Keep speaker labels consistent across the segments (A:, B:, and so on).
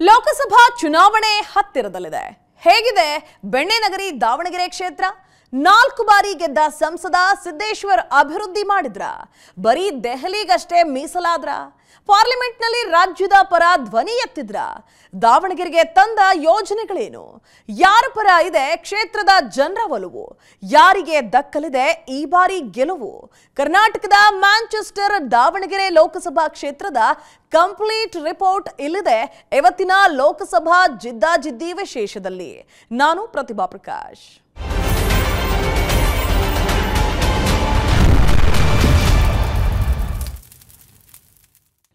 A: ಲೋಕಸಭಾ ಚುನಾವಣೆ ಹತ್ತಿರದಲ್ಲಿದೆ. ಹೇಗಿದೆ ಬೆಣ್ಣೆನಗರಿ ದಾವಣಗೆರೆ ಕ್ಷೇತ್ರ? 4 ಬಾರಿ ಗೆದ್ದ ಸಂಸದ ಸಿದ್ದೇಶ್ವರ್ ಅಭಿವೃದ್ಧಿ ಮಾಡಿದ್ರ? ಬರೀ ದೆಹಲಿಗಷ್ಟೇ ಮೀಸಲಾದ್ರ? ಪಾರ್ಲಿಮೆಂಟ್ನಲ್ಲಿ ರಾಜ್ಯದ ಪರ ಧ್ವನಿ ಎತ್ತಿದ್ರ? ದಾವಣಗೆರೆಗೆ ತಂದ ಯೋಜನೆಗಳೇನು? ಯಾರ ಪರ ಇದೆ ಕ್ಷೇತ್ರದ ಜನರ ಒಲವು? ಯಾರಿಗೆ ದಕ್ಕಲಿದೆ ಈ ಬಾರಿ ಗೆಲುವು? ಕರ್ನಾಟಕದ ಮ್ಯಾಂಚೆಸ್ಟರ್ ದಾವಣಗೆರೆ ಲೋಕಸಭಾ ಕ್ಷೇತ್ರದ ಕಂಪ್ಲೀಟ್ ರಿಪೋರ್ಟ್ ಇಲ್ಲಿದೆ ಇವತ್ತಿನ ಲೋಕಸಭಾ ಜಿದ್ದಾಜಿದ್ದಿ ವಿಶೇಷದಲ್ಲಿ. ನಾನು ಪ್ರತಿಭಾ ಪ್ರಕಾಶ್.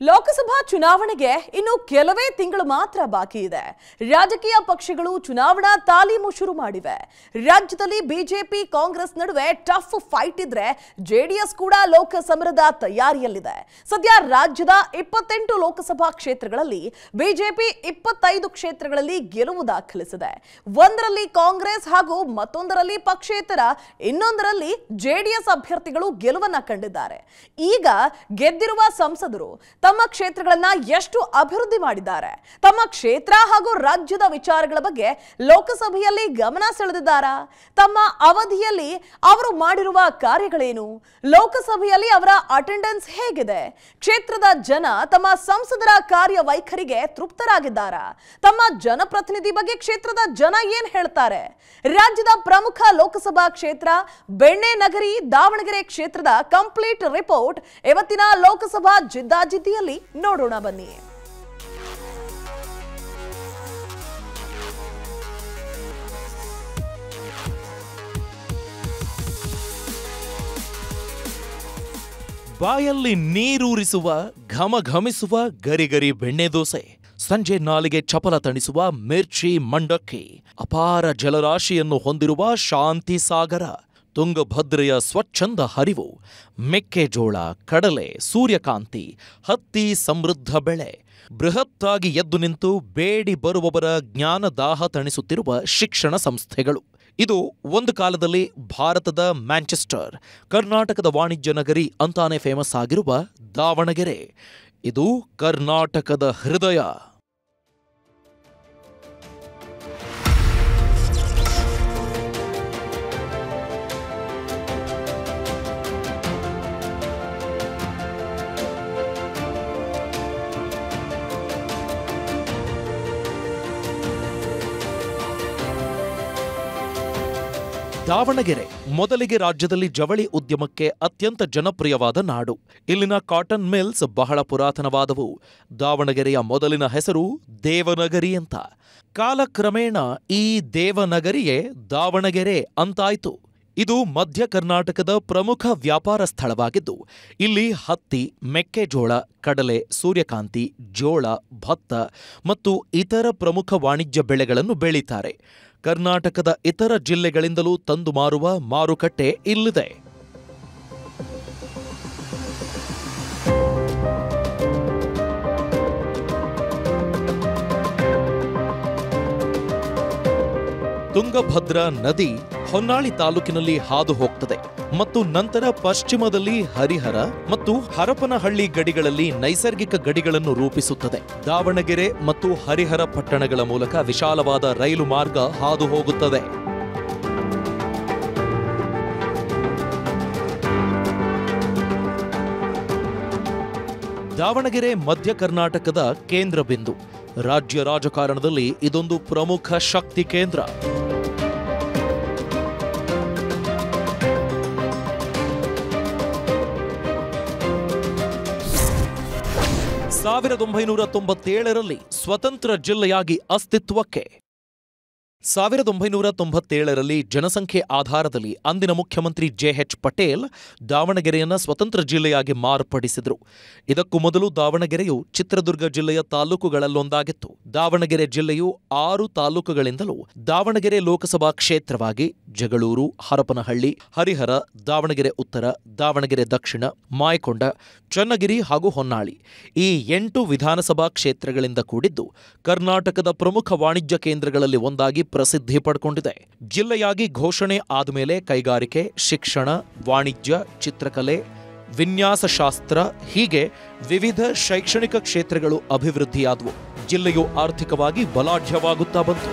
A: ಲೋಕಸಭಾ ಚುನಾವಣೆಗೆ ಇನ್ನು ಕೆಲವೇ ತಿಂಗಳು ಮಾತ್ರ ಬಾಕಿ ಇದೆ. ರಾಜಕೀಯ ಪಕ್ಷಗಳು ಚುನಾವಣಾ ತಾಲೀಮು ಶುರು ಮಾಡಿವೆ. ರಾಜ್ಯದಲ್ಲಿ ಬಿಜೆಪಿ ಕಾಂಗ್ರೆಸ್ ನಡುವೆ ಟಫ್ ಫೈಟ್ ಇದ್ರೆ ಜೆಡಿಎಸ್ ಕೂಡ ಲೋಕ ಸಮರದ ತಯಾರಿಯಲ್ಲಿದೆ. ಸದ್ಯ ರಾಜ್ಯದ 28 ಲೋಕಸಭಾ ಕ್ಷೇತ್ರಗಳಲ್ಲಿ ಬಿಜೆಪಿ 25 ಕ್ಷೇತ್ರಗಳಲ್ಲಿ ಗೆಲುವು ದಾಖಲಿಸಿದೆ. ಒಂದರಲ್ಲಿ ಕಾಂಗ್ರೆಸ್ ಹಾಗೂ ಮತ್ತೊಂದರಲ್ಲಿ ಪಕ್ಷೇತರ, ಇನ್ನೊಂದರಲ್ಲಿ ಜೆಡಿಎಸ್ ಅಭ್ಯರ್ಥಿಗಳು ಗೆಲುವನ್ನ ಕಂಡಿದ್ದಾರೆ. ಈಗ ಗೆದ್ದಿರುವ ಸಂಸದರು ತಮ್ಮ ಕ್ಷೇತ್ರಗಳನ್ನ ಎಷ್ಟು ಅಭಿವೃದ್ಧಿ ಮಾಡಿದ್ದಾರೆ, ತಮ್ಮ ಕ್ಷೇತ್ರ ಹಾಗೂ ರಾಜ್ಯದ ವಿಚಾರಗಳ ಬಗ್ಗೆ ಲೋಕಸಭೆಯಲ್ಲಿ ಗಮನ ಸೆಳೆದಿದ್ದಾರಾ? ತಮ್ಮ ಅವಧಿಯಲ್ಲಿ ಅವರು ಮಾಡಿರುವ ಕಾರ್ಯಗಳೇನು? ಲೋಕಸಭೆಯಲ್ಲಿ ಅವರ ಅಟೆಂಡೆನ್ಸ್ ಹೇಗಿದೆ? ಕ್ಷೇತ್ರದ ಜನ ತಮ್ಮ ಸಂಸದರ ಕಾರ್ಯವೈಖರಿಗೆ ತೃಪ್ತರಾಗಿದ್ದಾರಾ? ತಮ್ಮ ಜನಪ್ರತಿನಿಧಿ ಬಗ್ಗೆ ಕ್ಷೇತ್ರದ ಜನ ಏನ್ ಹೇಳ್ತಾರೆ? ರಾಜ್ಯದ ಪ್ರಮುಖ ಲೋಕಸಭಾ ಕ್ಷೇತ್ರ ಬೆಣ್ಣೆನಗರಿ ದಾವಣಗೆರೆ ಕ್ಷೇತ್ರದ ಕಂಪ್ಲೀಟ್ ರಿಪೋರ್ಟ್ ಇವತ್ತಿನ ಲೋಕಸಭಾ ಜಿದ್ದಾಜಿದ್ದಿಯಲ್ಲಿ ನೋಡೋಣ ಬನ್ನಿ.
B: ಬಾಯಲ್ಲಿ ನೀರೂರಿಸುವ ಘಮಘಮಿಸುವ ಗರಿಗರಿ ಬೆಣ್ಣೆ ದೋಸೆ, ಸಂಜೆ ನಾಲಿಗೆ ಚಪಲ ತಣಿಸುವ ಮಿರ್ಚಿ ಮಂಡಕ್ಕಿ, ಅಪಾರ ಜಲರಾಶಿಯನ್ನು ಹೊಂದಿರುವ ಶಾಂತಿ ಸಾಗರ, ತುಂಗಭದ್ರೆಯ ಸ್ವಚ್ಛಂದ ಹರಿವು, ಮೆಕ್ಕೆಜೋಳ, ಕಡಲೆ, ಸೂರ್ಯಕಾಂತಿ, ಹತ್ತಿ ಸಮೃದ್ಧ ಬೆಳೆ, ಬೃಹತ್ತಾಗಿ ಎದ್ದು ನಿಂತು ಬೇಡಿ ಬರುವವರ ಜ್ಞಾನದಾಹ ತಣಿಸುತ್ತಿರುವ ಶಿಕ್ಷಣ ಸಂಸ್ಥೆಗಳು. ಇದು ಒಂದು ಕಾಲದಲ್ಲಿ ಭಾರತದ ಮ್ಯಾಂಚೆಸ್ಟರ್, ಕರ್ನಾಟಕದ ವಾಣಿಜ್ಯ ನಗರಿ ಅಂತಾನೆ ಫೇಮಸ್ ಆಗಿರುವ ದಾವಣಗೆರೆ. ಇದು ಕರ್ನಾಟಕದ ಹೃದಯ. ದಾವಣಗೆರೆ ಮೊದಲಿಗೆ ರಾಜ್ಯದಲ್ಲಿ ಜವಳಿ ಉದ್ಯಮಕ್ಕೆ ಅತ್ಯಂತ ಜನಪ್ರಿಯವಾದ ನಾಡು. ಇಲ್ಲಿನ ಕಾಟನ್ ಮಿಲ್ಸ್ ಬಹಳ ಪುರಾತನವಾದವು. ದಾವಣಗೆರೆಯ ಮೊದಲಿನ ಹೆಸರು ದೇವನಗರಿ ಅಂತ. ಕಾಲಕ್ರಮೇಣ ಈ ದೇವನಗರಿಯೇ ದಾವಣಗೆರೆ ಅಂತಾಯ್ತು. ಇದು ಮಧ್ಯ ಕರ್ನಾಟಕದ ಪ್ರಮುಖ ವ್ಯಾಪಾರ ಸ್ಥಳವಾಗಿದ್ದು, ಇಲ್ಲಿ ಹತ್ತಿ, ಮೆಕ್ಕೆಜೋಳ, ಕಡಲೆ, ಸೂರ್ಯಕಾಂತಿ, ಜೋಳ, ಭತ್ತ ಮತ್ತು ಇತರ ಪ್ರಮುಖ ವಾಣಿಜ್ಯ ಬೆಳೆಗಳನ್ನು ಬೆಳೀತಾರೆ. ಕರ್ನಾಟಕದ ಇತರ ಜಿಲ್ಲೆಗಳಿಂದಲೂ ತಂದು ಮಾರುವ ಮಾರುಕಟ್ಟೆ ಇಲ್ಲಿದೆ. ತುಂಗಭದ್ರಾ ನದಿ ಹೊನ್ನಾಳಿ ತಾಲೂಕಿನಲ್ಲಿ ಹಾದು ಹೋಗ್ತದೆ ಮತ್ತು ನಂತರ ಪಶ್ಚಿಮದಲ್ಲಿ ಹರಿಹರ ಮತ್ತು ಹರಪನಹಳ್ಳಿ ಗಡಿಗಳಲ್ಲಿ ನೈಸರ್ಗಿಕ ಗಡಿಗಳನ್ನು ರೂಪಿಸುತ್ತದೆ. ದಾವಣಗೆರೆ ಮತ್ತು ಹರಿಹರ ಪಟ್ಟಣಗಳ ಮೂಲಕ ವಿಶಾಲವಾದ ರೈಲು ಮಾರ್ಗ ಹಾದು ಹೋಗುತ್ತದೆ. ದಾವಣಗೆರೆ ಮಧ್ಯ ಕರ್ನಾಟಕದ ಕೇಂದ್ರ ಬಿಂದು. ರಾಜ್ಯ ರಾಜಕಾರಣದಲ್ಲಿ ಇದೊಂದು ಪ್ರಮುಖ ಶಕ್ತಿ ಕೇಂದ್ರ. 1997ರಲ್ಲಿ ಸ್ವತಂತ್ರ ಜಿಲ್ಲೆಯಾಗಿ ಅಸ್ತಿತ್ವಕ್ಕೆ. 1997ರಲ್ಲಿ ಜನಸಂಖ್ಯೆ ಆಧಾರದಲ್ಲಿ ಅಂದಿನ ಮುಖ್ಯಮಂತ್ರಿ ಜೆಎಚ್ ಪಟೇಲ್ ದಾವಣಗೆರೆಯನ್ನು ಸ್ವತಂತ್ರ ಜಿಲ್ಲೆಯಾಗಿ ಮಾರ್ಪಡಿಸಿದರು. ಇದಕ್ಕೂ ಮೊದಲು ದಾವಣಗೆರೆಯು ಚಿತ್ರದುರ್ಗ ಜಿಲ್ಲೆಯ ತಾಲೂಕುಗಳಲ್ಲೊಂದಾಗಿತ್ತು. ದಾವಣಗೆರೆ ಜಿಲ್ಲೆಯು 6 ತಾಲೂಕುಗಳಿಂದಲೂ ದಾವಣಗೆರೆ ಲೋಕಸಭಾ ಕ್ಷೇತ್ರವಾಗಿ ಜಗಳೂರು, ಹರಪನಹಳ್ಳಿ, ಹರಿಹರ, ದಾವಣಗೆರೆ ಉತ್ತರ, ದಾವಣಗೆರೆ ದಕ್ಷಿಣ, ಮಾಯಕೊಂಡ, ಚನ್ನಗಿರಿ ಹಾಗೂ ಹೊನ್ನಾಳಿ ಈ 8 ವಿಧಾನಸಭಾ ಕ್ಷೇತ್ರಗಳಿಂದ ಕೂಡಿದ್ದು ಕರ್ನಾಟಕದ ಪ್ರಮುಖ ವಾಣಿಜ್ಯ ಕೇಂದ್ರಗಳಲ್ಲಿ ಒಂದಾಗಿ ಪ್ರಸಿದ್ಧಿ ಪಡ್ಕೊಂಡಿದೆ. ಜಿಲ್ಲೆಯಾಗಿ ಘೋಷಣೆ ಆದಮೇಲೆ ಕೈಗಾರಿಕೆ, ಶಿಕ್ಷಣ, ವಾಣಿಜ್ಯ, ಚಿತ್ರಕಲೆ, ವಿನ್ಯಾಸಶಾಸ್ತ್ರ ಹೀಗೆ ವಿವಿಧ ಶೈಕ್ಷಣಿಕ ಕ್ಷೇತ್ರಗಳು ಅಭಿವೃದ್ಧಿಯಾದವು. ಜಿಲ್ಲೆಯು ಆರ್ಥಿಕವಾಗಿ ಬಲಾಢ್ಯವಾಗುತ್ತಾ ಬಂತು.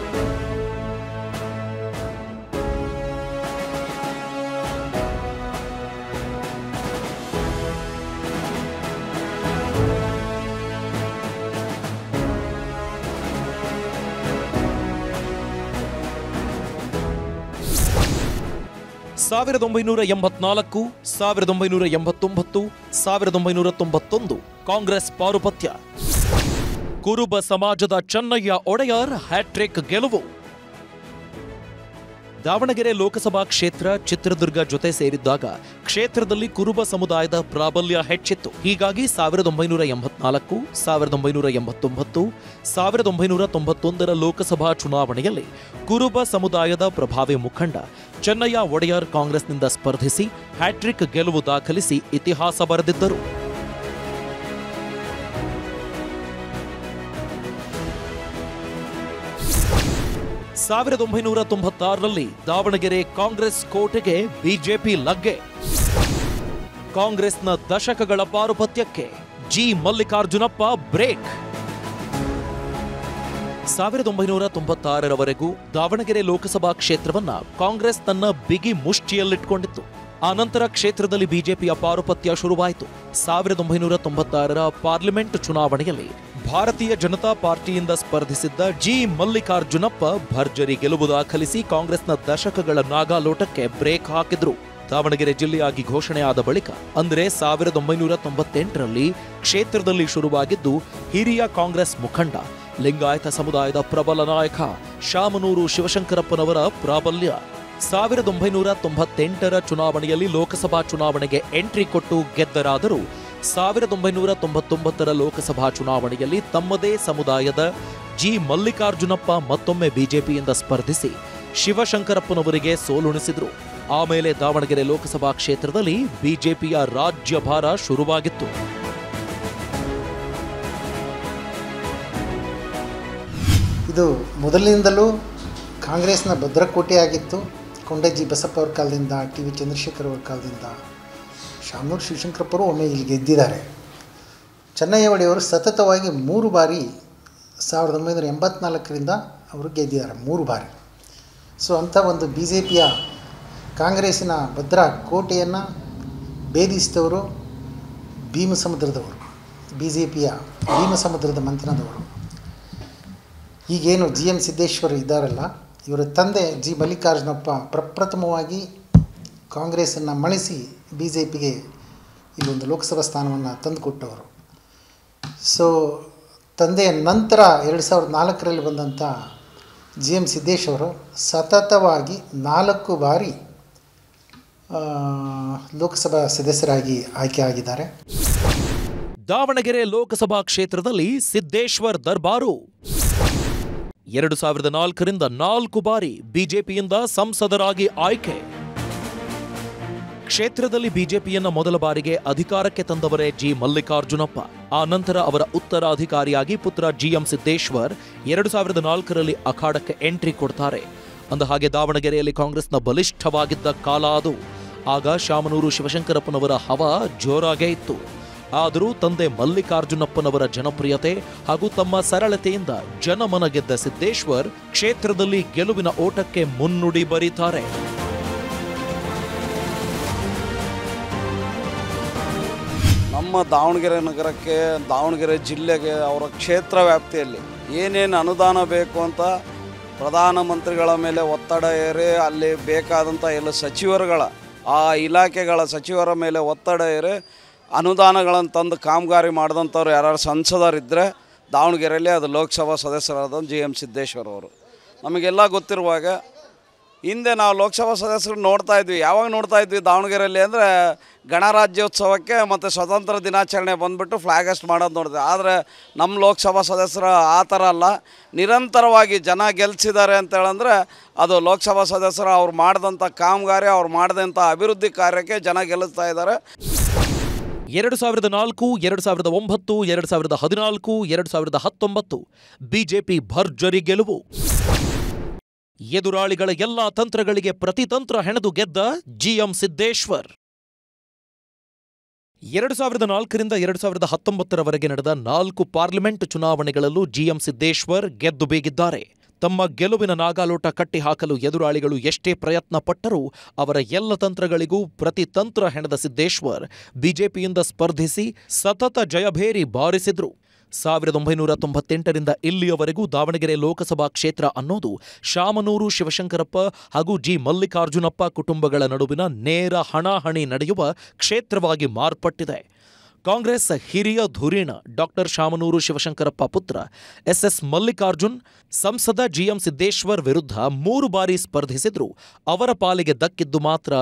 B: ಸಾವಿರದ 1984, 1989, 1991 ಕಾಂಗ್ರೆಸ್ ಪಾರುಪತ್ಯ. ಕುರುಬ ಸಮಾಜದ ಚೆನ್ನಯ್ಯ ಒಡೆಯರ್ ಹ್ಯಾಟ್ರಿಕ್ ಗೆಲುವು. ದಾವಣಗೆರೆ ಲೋಕಸಭಾ ಕ್ಷೇತ್ರ ಚಿತ್ರದುರ್ಗ ಜೊತೆ ಸೇರಿದ್ದಾಗ ಕ್ಷೇತ್ರದಲ್ಲಿ ಕುರುಬ ಸಮುದಾಯದ ಪ್ರಾಬಲ್ಯ ಹೆಚ್ಚಿತ್ತು. ಹೀಗಾಗಿ 1984, 1989, 1991 ಲೋಕಸಭಾ ಚುನಾವಣೆಯಲ್ಲಿ ಕುರುಬ ಸಮುದಾಯದ ಪ್ರಭಾವಿ ಮುಖಂಡ ಚೆನ್ನಯ್ಯ ಒಡೆಯರ್ ಕಾಂಗ್ರೆಸ್ನಿಂದ ಸ್ಪರ್ಧಿಸಿ ಹ್ಯಾಟ್ರಿಕ್ ಗೆಲುವು ದಾಖಲಿಸಿ ಇತಿಹಾಸ ಬರೆದಿದ್ದರು. 1996ರಲ್ಲಿ ದಾವಣಗೆರೆ ಕಾಂಗ್ರೆಸ್ ಕೋಟೆಗೆ ಬಿಜೆಪಿ ಲಗ್ಗೆ. ಕಾಂಗ್ರೆಸ್ನ ದಶಕಗಳ ಪಾರುಪತ್ಯಕ್ಕೆ ಜಿ ಮಲ್ಲಿಕಾರ್ಜುನಪ್ಪ ಬ್ರೇಕ್. 1996ರವರೆಗೂ ದಾವಣಗೆರೆ ಲೋಕಸಭಾ ಕ್ಷೇತ್ರವನ್ನ ಕಾಂಗ್ರೆಸ್ ತನ್ನ ಬಿಗಿ ಮುಷ್ಟಿಯಲ್ಲಿಟ್ಕೊಂಡಿತ್ತು. ಆನಂತರ ಕ್ಷೇತ್ರದಲ್ಲಿ ಬಿಜೆಪಿಯ ಪಾರುಪತ್ಯ ಶುರುವಾಯಿತು. 1996ರ ಪಾರ್ಲಿಮೆಂಟ್ ಚುನಾವಣೆಯಲ್ಲಿ ಭಾರತೀಯ ಜನತಾ ಪಾರ್ಟಿಯಿಂದ ಸ್ಪರ್ಧಿಸಿದ್ದ ಜಿ ಮಲ್ಲಿಕಾರ್ಜುನಪ್ಪ ಭರ್ಜರಿ ಗೆಲುವು ದಾಖಲಿಸಿ ಕಾಂಗ್ರೆಸ್ನ ದಶಕಗಳ ನಾಗಾಲೋಟಕ್ಕೆ ಬ್ರೇಕ್ ಹಾಕಿದ್ರು. ದಾವಣಗೆರೆ ಜಿಲ್ಲೆಯಾಗಿ ಘೋಷಣೆಯಾದ ಬಳಿಕ ಅಂದರೆ 1998ರಲ್ಲಿ ಕ್ಷೇತ್ರದಲ್ಲಿ ಶುರುವಾಗಿದ್ದು ಹಿರಿಯ ಕಾಂಗ್ರೆಸ್ ಮುಖಂಡ ಲಿಂಗಾಯತ ಸಮುದಾಯದ ಪ್ರಬಲ ನಾಯಕ ಶಾಮನೂರು ಶಿವಶಂಕರಪ್ಪನವರ ಪ್ರಾಬಲ್ಯ. 1998ರ ಚುನಾವಣೆಯಲ್ಲಿ ಲೋಕಸಭಾ ಚುನಾವಣೆಗೆ ಎಂಟ್ರಿ ಕೊಟ್ಟು ಗೆದ್ದರಾದರೂ 1999ರ ಲೋಕಸಭಾ ಚುನಾವಣೆಯಲ್ಲಿ ತಮ್ಮದೇ ಸಮುದಾಯದ ಜಿ ಮಲ್ಲಿಕಾರ್ಜುನಪ್ಪ ಮತ್ತೊಮ್ಮೆ ಬಿಜೆಪಿಯಿಂದ ಸ್ಪರ್ಧಿಸಿ ಶಿವಶಂಕರಪ್ಪನವರಿಗೆ ಸೋಲುಣಿಸಿದ್ರು. ಆಮೇಲೆ ದಾವಣಗೆರೆ ಲೋಕಸಭಾ ಕ್ಷೇತ್ರದಲ್ಲಿ ಬಿಜೆಪಿಯ ರಾಜ್ಯಭಾರ ಶುರುವಾಗಿತ್ತು.
C: ಇದು ಮೊದಲಿನಿಂದಲೂ ಕಾಂಗ್ರೆಸ್ನ ಭದ್ರಕೋಟೆಯಾಗಿತ್ತು. ಕೊಂಡಜ್ಜಿ ಬಸಪ್ಪ ಅವ್ರ ಕಾಲದಿಂದ, ಟಿ ವಿ ಚಂದ್ರಶೇಖರ್ ಅವ್ರ ಕಾಲದಿಂದ, ಶಾಮನೂರು ಶಿವಶಂಕರಪ್ಪರು ಒಮ್ಮೆ ಇಲ್ಲಿ ಗೆದ್ದಿದ್ದಾರೆ. ಚೆನ್ನಯ್ಯ ಒಡೆಯವರು ಸತತವಾಗಿ 3 ಬಾರಿ 1984ರಿಂದ ಅವರು ಗೆದ್ದಿದ್ದಾರೆ, 3 ಬಾರಿ. ಸೊ ಅಂಥ ಒಂದು ಬಿ ಜೆ ಪಿಯ ಕಾಂಗ್ರೆಸ್ಸಿನ ಭದ್ರಾ ಕೋಟೆಯನ್ನು ಭೇದಿಸಿದವರು ಭೀಮಸಮುದ್ರದವರು, ಬಿ ಜೆ ಪಿಯ ಭೀಮಸಮುದ್ರದ ಮಂಥನದವರು. ಈಗೇನು ಜಿ ಎಂ ಸಿದ್ದೇಶ್ವರ್ ಇದ್ದಾರಲ್ಲ, ಇವರ ತಂದೆ ಜಿ ಮಲ್ಲಿಕಾರ್ಜುನಪ್ಪ ಪ್ರಪ್ರಥಮವಾಗಿ ಕಾಂಗ್ರೆಸ್ಸನ್ನು ಮಣಿಸಿ ಬಿ ಜೆ ಪಿಗೆ ಇಲ್ಲೊಂದು ಲೋಕಸಭಾ ಸ್ಥಾನವನ್ನು ತಂದುಕೊಟ್ಟವರು. ಸೊ ತಂದೆಯ ನಂತರ 2004ರಲ್ಲಿ ಬಂದಂಥ ಜಿ ಎಂ ಸಿದ್ದೇಶ್ವರು ಸತತವಾಗಿ 4 ಬಾರಿ ಲೋಕಸಭಾ ಸದಸ್ಯರಾಗಿ ಆಯ್ಕೆಯಾಗಿದ್ದಾರೆ.
B: ದಾವಣಗೆರೆ ಲೋಕಸಭಾ ಕ್ಷೇತ್ರದಲ್ಲಿ ಸಿದ್ದೇಶ್ವರ್ ದರ್ಬಾರು. 2004ರಿಂದ 4 ಬಾರಿ ಬಿಜೆಪಿಯಿಂದ ಸಂಸದರಾಗಿ ಆಯ್ಕೆ. ಕ್ಷೇತ್ರದಲ್ಲಿ ಬಿಜೆಪಿಯನ್ನ ಮೊದಲ ಬಾರಿಗೆ ಅಧಿಕಾರಕ್ಕೆ ತಂದವರೇ ಜಿ ಮಲ್ಲಿಕಾರ್ಜುನಪ್ಪ. ಆ ನಂತರ ಅವರ ಉತ್ತರಾಧಿಕಾರಿಯಾಗಿ ಪುತ್ರ ಜಿಎಂ ಸಿದ್ದೇಶ್ವರ್ 2004ರಲ್ಲಿ ಅಖಾಡಕ್ಕೆ ಎಂಟ್ರಿ ಕೊಡ್ತಾರೆ. ಅಂದಹಾಗೆ ದಾವಣಗೆರೆಯಲ್ಲಿ ಕಾಂಗ್ರೆಸ್ನ ಬಲಿಷ್ಠವಾಗಿದ್ದ ಕಾಲ ಅದು. ಆಗ ಶಾಮನೂರು ಶಿವಶಂಕರಪ್ಪನವರ ಹವಾ ಜೋರಾಗೇ ಇತ್ತು. ಆದರೂ ತಂದೆ ಮಲ್ಲಿಕಾರ್ಜುನಪ್ಪನವರ ಜನಪ್ರಿಯತೆ ಹಾಗೂ ತಮ್ಮ ಸರಳತೆಯಿಂದ ಜನಮನ ಗೆದ್ದ ಸಿದ್ದೇಶ್ವರ್ ಕ್ಷೇತ್ರದಲ್ಲಿ ಗೆಲುವಿನ ಓಟಕ್ಕೆ ಮುನ್ನುಡಿ ಬರೀತಾರೆ.
D: ನಮ್ಮ ದಾವಣಗೆರೆ ನಗರಕ್ಕೆ, ದಾವಣಗೆರೆ ಜಿಲ್ಲೆಗೆ, ಅವರ ಕ್ಷೇತ್ರ ವ್ಯಾಪ್ತಿಯಲ್ಲಿ ಏನೇನು ಅನುದಾನ ಬೇಕು ಅಂತ ಪ್ರಧಾನಮಂತ್ರಿಗಳ ಮೇಲೆ ಒತ್ತಡ ಏರಿ ಅಲ್ಲಿ ಬೇಕಾದಂಥ ಎಲ್ಲ ಸಚಿವರುಗಳ ಆ ಇಲಾಖೆಗಳ ಸಚಿವರ ಮೇಲೆ ಒತ್ತಡ ಏರಿ ಅನುದಾನಗಳನ್ನು ತಂದು ಕಾಮಗಾರಿ ಮಾಡಿದಂಥವ್ರು ಯಾರು ಸಂಸದರಿದ್ದರೆ ದಾವಣಗೆರೆಯಲ್ಲಿ ಅದು ಲೋಕಸಭಾ ಸದಸ್ಯರಾದ ಜಿ ಎಂ ಸಿದ್ದೇಶ್ವರ್ ಅವರು. ನಮಗೆಲ್ಲ ಗೊತ್ತಿರುವಾಗ ಹಿಂದೆ ನಾವು ಲೋಕಸಭಾ ಸದಸ್ಯರು ನೋಡ್ತಾ ಇದ್ವಿ. ಯಾವಾಗ ನೋಡ್ತಾ ಇದ್ವಿ ದಾವಣಗೆರೆಯಲ್ಲಿ ಅಂದರೆ ಗಣರಾಜ್ಯೋತ್ಸವಕ್ಕೆ ಮತ್ತು ಸ್ವತಂತ್ರ ದಿನಾಚರಣೆ ಬಂದುಬಿಟ್ಟು ಫ್ಲ್ಯಾಗ್ ಹಾಸ್ಟ್ ಮಾಡೋದು ನೋಡಿದೆ. ಆದರೆ ನಮ್ಮ ಲೋಕಸಭಾ ಸದಸ್ಯರು ಆ ಥರ ಅಲ್ಲ, ನಿರಂತರವಾಗಿ ಜನ ಗೆಲ್ಲಿಸಿದ್ದಾರೆ ಅಂತೇಳಂದರೆ ಅದು ಲೋಕಸಭಾ ಸದಸ್ಯರು ಅವ್ರು ಮಾಡಿದಂಥ ಕಾಮಗಾರಿ, ಅವ್ರು ಮಾಡಿದಂಥ ಅಭಿವೃದ್ಧಿ ಕಾರ್ಯಕ್ಕೆ ಜನ ಗೆಲ್ಲಿಸ್ತಾ ಇದ್ದಾರೆ.
B: 2004, 2009, 2014, 2019 ಬಿಜೆಪಿ ಭರ್ಜರಿ ಗೆಲುವು. ಎದುರಾಳಿಗಳ ಎಲ್ಲಾ ತಂತ್ರಗಳಿಗೆ ಪ್ರತಿತಂತ್ರ ಹೆಣೆದು ಗೆದ್ದ ಜಿಎಂ ಸಿದ್ದೇಶ್ವರ್. 2004ರಿಂದ 2019ರವರೆಗೆ ನಡೆದ 4 ಪಾರ್ಲಿಮೆಂಟ್ ಚುನಾವಣೆಗಳಲ್ಲೂ ಜಿಎಂ ಸಿದ್ದೇಶ್ವರ್ ಗೆದ್ದು ಬೀಗಿದ್ದಾರೆ. ತಮ್ಮ ಗೆಲುವಿನ ನಾಗಾಲೋಟ ಕಟ್ಟಿಹಾಕಲು ಎದುರಾಳಿಗಳು ಎಷ್ಟೇ ಪ್ರಯತ್ನ ಪಟ್ಟರೂ ಅವರ ಎಲ್ಲ ತಂತ್ರಗಳಿಗೂ ಪ್ರತಿತಂತ್ರ ಹೆಣೆದ ಸಿದ್ದೇಶ್ವರ್ ಬಿಜೆಪಿಯಿಂದ ಸ್ಪರ್ಧಿಸಿ ಸತತ ಜಯಭೇರಿ ಬಾರಿಸಿದ್ರು. 1998ರಿಂದ ಇಲ್ಲಿಯವರೆಗೂ ದಾವಣಗೆರೆ ಲೋಕಸಭಾ ಕ್ಷೇತ್ರ ಅನ್ನೋದು ಶಾಮನೂರು ಶಿವಶಂಕರಪ್ಪ ಹಾಗೂ ಜಿ ಮಲ್ಲಿಕಾರ್ಜುನಪ್ಪ ಕುಟುಂಬಗಳ ನಡುವಿನ ನೇರ ಹಣಾಹಣಿ ನಡೆಯುವ ಕ್ಷೇತ್ರವಾಗಿ ಮಾರ್ಪಟ್ಟಿದೆ. ಕಾಂಗ್ರೆಸ್ ಹಿರಿಯ ಧುರೀಣ ಡಾಕ್ಟರ್ ಶಾಮನೂರು ಶಿವಶಂಕರಪ್ಪ ಪುತ್ರ ಎಸ್ ಮಲ್ಲಿಕಾರ್ಜುನ್ ಸಂಸದ ಜಿಎಂ ಸಿದ್ದೇಶ್ವರ್ ವಿರುದ್ಧ 3 ಬಾರಿ ಸ್ಪರ್ಧಿಸಿದ್ರು. ಅವರ ಪಾಲಿಗೆ ದಕ್ಕಿದ್ದು ಮಾತ್ರ